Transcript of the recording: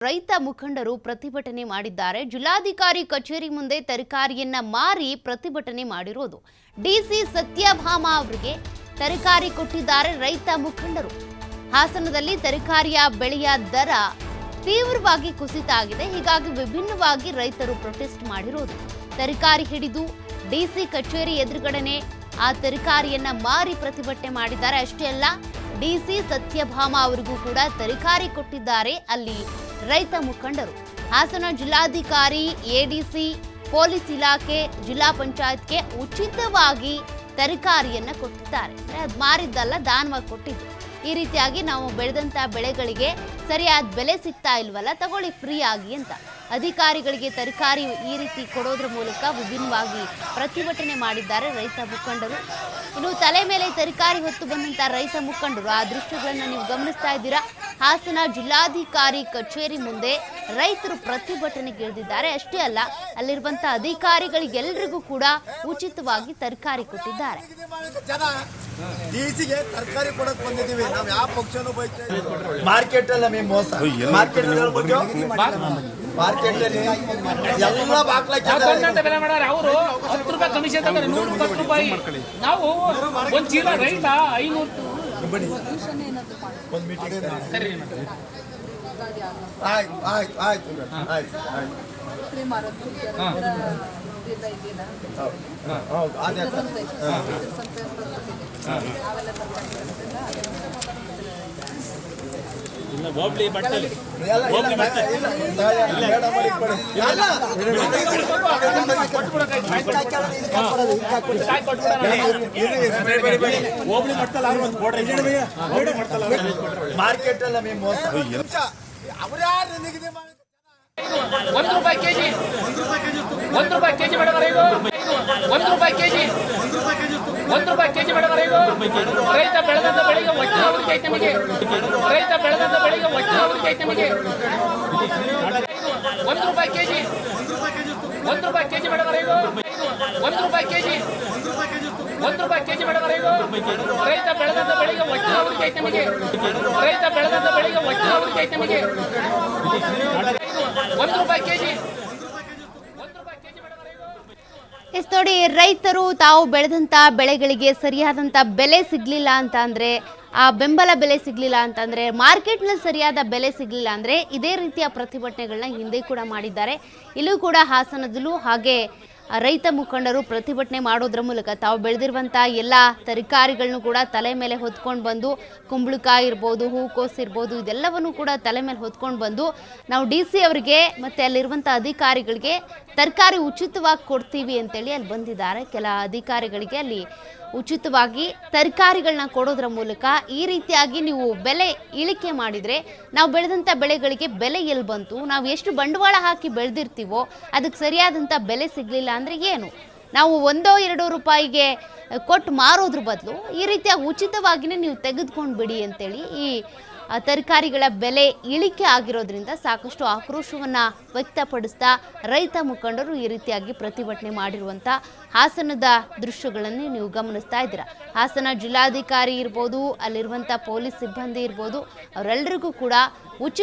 ರೈತ ಮುಖಂಡರು ಪ್ರತಿಭಟನೆ ಮಾಡಿದ್ದಾರೆ. ಜಿಲ್ಲಾಧಿಕಾರಿ ಕಚೇರಿ ಮುಂದೆ ತರಕಾರಿಯನ್ನ ಮಾರಿ ಪ್ರತಿಭಟನೆ ಮಾಡಿರೋದು. ಡಿಸಿ ಸತ್ಯಭಾಮ ಅವರಿಗೆ ತರಕಾರಿ ಕೊಟ್ಟಿದ್ದಾರೆ ರೈತ ಮುಖಂಡರು. ಹಾಸನದಲ್ಲಿ ತರಕಾರಿಯ ಬೆಳೆಯ ದರ ತೀವ್ರವಾಗಿ ಕುಸಿತ ಆಗಿದೆ. ಹೀಗಾಗಿ ವಿಭಿನ್ನವಾಗಿ ರೈತರು ಪ್ರೊಟೆಸ್ಟ್ ಮಾಡಿರೋದು. ತರಕಾರಿ ಹಿಡಿದು ಡಿಸಿ ಕಚೇರಿ ಎದುರುಗಡೆನೆ ಆ ತರಕಾರಿಯನ್ನ ಮಾರಿ ಪ್ರತಿಭಟನೆ ಮಾಡಿದ್ದಾರೆ. ಅಷ್ಟೇ ಅಲ್ಲ, ಡಿಸಿ ಸತ್ಯಭಾಮ ಅವರಿಗೂ ಕೂಡ ತರಕಾರಿ ಕೊಟ್ಟಿದ್ದಾರೆ ಅಲ್ಲಿ ರೈತ ಮುಖಂಡರು. ಹಾಸನ ಜಿಲ್ಲಾಧಿಕಾರಿ, ಎಡಿಸಿ, ಪೊಲೀಸ್ ಇಲಾಖೆ, ಜಿಲ್ಲಾ ಪಂಚಾಯತ್ಗೆ ಉಚಿತವಾಗಿ ತರಕಾರಿಯನ್ನ ಕೊಟ್ಟಿದ್ದಾರೆ. ಅದು ಮಾರಿದ್ದಲ್ಲ, ದಾನವಾಗಿ ಕೊಟ್ಟಿದ್ದು. ಈ ರೀತಿಯಾಗಿ ನಾವು ಬೆಳೆದಂತ ಬೆಳೆಗಳಿಗೆ ಸರಿಯಾದ ಬೆಲೆ ಸಿಗ್ತಾ ಇಲ್ವಲ್ಲ, ತಗೊಳ್ಳಿ ಫ್ರೀ ಆಗಿ ಅಂತ ಅಧಿಕಾರಿಗಳಿಗೆ ತರಕಾರಿ ಈ ರೀತಿ ಕೊಡೋದ್ರ ಮೂಲಕ ವಿಭಿನ್ನವಾಗಿ ಪ್ರತಿಭಟನೆ ಮಾಡಿದ್ದಾರೆ ರೈತ ಮುಖಂಡರು. ಇನ್ನು ತಲೆ ಮೇಲೆ ತರಕಾರಿ ಹೊತ್ತು ಬಂದಂತ ರೈತ ಮುಖಂಡರು ಆ ದೃಶ್ಯಗಳನ್ನ ನೀವು ಗಮನಿಸ್ತಾ ಇದ್ದೀರಾ. ಹಾಸನ ಜಿಲ್ಲಾಧಿಕಾರಿ ಕಚೇರಿ ಮುಂದೆ ರೈತರು ಪ್ರತಿಭಟನೆಗಿಳಿದಿದ್ದಾರೆ. ಅಷ್ಟೇ ಅಲ್ಲ, ಅಲ್ಲಿರುವಂತ ಅಧಿಕಾರಿಗಳಿಗೆಲ್ಲರಿಗೂ ಕೂಡ ಉಚಿತವಾಗಿ ತರಕಾರಿ ಕೊಟ್ಟಿದ್ದಾರೆ. ಡಿಸಿಗೆ ತರಕಾರಿ ಕೊಡಕ್ ಬಂದಿದ್ದೀವಿ. ನಾವ್ ಯಾವ ಪಕ್ಷನೂ ಬೈತಾ ಇಲ್ಲ. ಮಾರ್ಕೆಟ್ ಅಲ್ಲಿ ನಮಗೆ ಮೋಸ. ಮಾರ್ಕೆಟ್ ಅಲ್ಲಿ ಎಲ್ಲ ಬೆಲೆ ಮಾಡಾರ. ಅವರು 10 ರೂಪಾಯಿ ಕಮಿಷನ್ ತಗೊಂಡ್ರೆ 110 ರೂಪಾಯಿ. ನಾವು ಒಂದ್ ಚೀಲ ರೈತ 500 ಒಂದು ಮೀಟಿಂಗ್ ಕರೀ. ಆಯ್ತು. ಹೌದು, ಅದೇ ಹೋಗ್ಲಿ ಬಟ್ಟೆ ಮಾರ್ಕೆಟ್ ಅಲ್ಲಿ ನಮಗೆ ಮೋಸ. ಅವ್ರ್ಯಾರು ನಿಗದಿ ಮಾಡಿ 1 ರೂಪಾಯಿ ಕೆಜಿ 1 ರೂಪಾಯಿ ಕೆಜಿ ಮೇಡಮ್ ಇದು 1 ರೂಪಾಯಿ ಕೆಜಿ 1 ರೂಪಾಯಿ ಕೆಜಿ ಮೇಡಮ್ ಇದು. ರೈತ ಬೆಳೆದಂತ ಬೆಳೆಗೆ ಒಟ್ಟು ಅವ್ರಿಗೆ ಐತೆ ನಮಗೆ. ರೈತ ಬೆಳೆದಂತ ಬೆಳೆಗೆ ಒಟ್ಟು ಅವ್ರಿಗೆ ಐತೆ ನಮಗೆ. 1 ರೂಪಾಯಿ ಕೆಜಿ 1 ರೂಪಾಯಿ ಕೆಜಿ ಮೇಡಮ್ ಇದು 1 ರೂಪಾಯಿ ಕೆಜಿ 1 ರೂಪಾಯಿ ಕೆಜಿ ಮೇಡಮ್ ಇದು. ರೈತ ಬೆಳೆದಂತ ಬೆಳೆಗೆ ಒಟ್ಟು ಅವ್ರಿಗೆ ಐತೆ ನಮಗೆ. ರೈತ ಬೆಳೆದಂತ ಬೆಳೆಗೆ ಒಟ್ಟು ಅವ್ರಿಗೆ ಐತೆ ನಮಗೆ. 1 ರೂಪಾಯಿ ಕೆಜಿ 1 ರೂಪಾಯಿ ಕೆಜಿ ಮೇಡಮ್ ಇದು. ಎಸ್ ನೋಡಿ, ರೈತರು ತಾವು ಬೆಳೆದಂತ ಬೆಳೆಗಳಿಗೆ ಸರಿಯಾದಂತ ಬೆಲೆ ಸಿಗ್ಲಿಲ್ಲ ಅಂತ ಅಂದ್ರೆ, ಆ ಬೆಂಬಲ ಬೆಲೆ ಸಿಗ್ಲಿಲ್ಲ ಅಂತಂದ್ರೆ, ಮಾರ್ಕೆಟ್ನಲ್ಲಿ ಸರಿಯಾದ ಬೆಲೆ ಸಿಗ್ಲಿಲ್ಲ ಅಂದ್ರೆ ಇದೇ ರೀತಿಯ ಪ್ರತಿಭಟನೆಗಳನ್ನ ಹಿಂದೆ ಕೂಡ ಮಾಡಿದ್ದಾರೆ. ಇಲ್ಲೂ ಕೂಡ ಹಾಸನದಲ್ಲೂ ಹಾಗೆ ರೈತ ಮುಖಂಡರು ಪ್ರತಿಭಟನೆ ಮಾಡೋದ್ರ ಮೂಲಕ ತಾವು ಬೆಳೆದಿರುವಂಥ ಎಲ್ಲ ತರಕಾರಿಗಳನ್ನು ಕೂಡ ತಲೆ ಮೇಲೆ ಹೊತ್ಕೊಂಡು ಬಂದು, ಕುಂಬಳಕಾಯಿ ಇರ್ಬೋದು, ಹೂಕೋಸು ಇರ್ಬೋದು, ಇದೆಲ್ಲವನ್ನು ಕೂಡ ತಲೆ ಮೇಲೆ ಹೊತ್ಕೊಂಡು ಬಂದು ನಾವು DC ಅವರಿಗೆ ಮತ್ತು ಅಲ್ಲಿರುವಂಥ ಅಧಿಕಾರಿಗಳಿಗೆ ತರಕಾರಿ ಉಚಿತವಾಗಿ ಕೊಡ್ತೀವಿ ಅಂತೇಳಿ ಅಲ್ಲಿ ಬಂದಿದ್ದಾರೆ. ಕೆಲ ಅಧಿಕಾರಿಗಳಿಗೆ ಅಲ್ಲಿ ಉಚಿತವಾಗಿ ತರಕಾರಿಗಳನ್ನ ಕೊಡೋದ್ರ ಮೂಲಕ ಈ ರೀತಿಯಾಗಿ ನೀವು ಬೆಲೆ ಇಳಿಕೆ ಮಾಡಿದರೆ ನಾವು ಬೆಳೆದಂಥ ಬೆಳೆಗಳಿಗೆ ಬೆಲೆ ಎಲ್ಲಿ ಬಂತು, ನಾವು ಎಷ್ಟು ಬಂಡವಾಳ ಹಾಕಿ ಬೆಳೆದಿರ್ತೀವೋ ಅದಕ್ಕೆ ಸರಿಯಾದಂಥ ಬೆಲೆ ಸಿಗಲಿಲ್ಲ ಅಂದರೆ ಏನು, ನಾವು 1-2 ರೂಪಾಯಿಗೆ ಕೊಟ್ಟು ಮಾರೋದ್ರ ಬದಲು ಈ ರೀತಿಯಾಗಿ ಉಚಿತವಾಗಿಯೇ ನೀವು ತೆಗೆದುಕೊಂಡು ಬಿಡಿ ಅಂತೇಳಿ ಈ ತರಕಾರಿಗಳ ಬೆಲೆ ಇಳಿಕೆ ಆಗಿರೋದ್ರಿಂದ ಸಾಕಷ್ಟು ಆಕ್ರೋಶವನ್ನು ವ್ಯಕ್ತಪಡಿಸ್ತಾ ರೈತ ಮುಖಂಡರು ಈ ರೀತಿಯಾಗಿ ಪ್ರತಿಭಟನೆ ಮಾಡಿರುವಂಥ ಹಾಸನದ ದೃಶ್ಯಗಳನ್ನು ನೀವು ಗಮನಿಸ್ತಾ ಇದ್ದೀರಾ. ಹಾಸನ ಜಿಲ್ಲಾಧಿಕಾರಿ ಇರ್ಬೋದು, ಅಲ್ಲಿರುವಂಥ ಪೊಲೀಸ್ ಸಿಬ್ಬಂದಿ ಇರ್ಬೋದು, ಅವರೆಲ್ಲರಿಗೂ ಕೂಡ ಉಚಿತ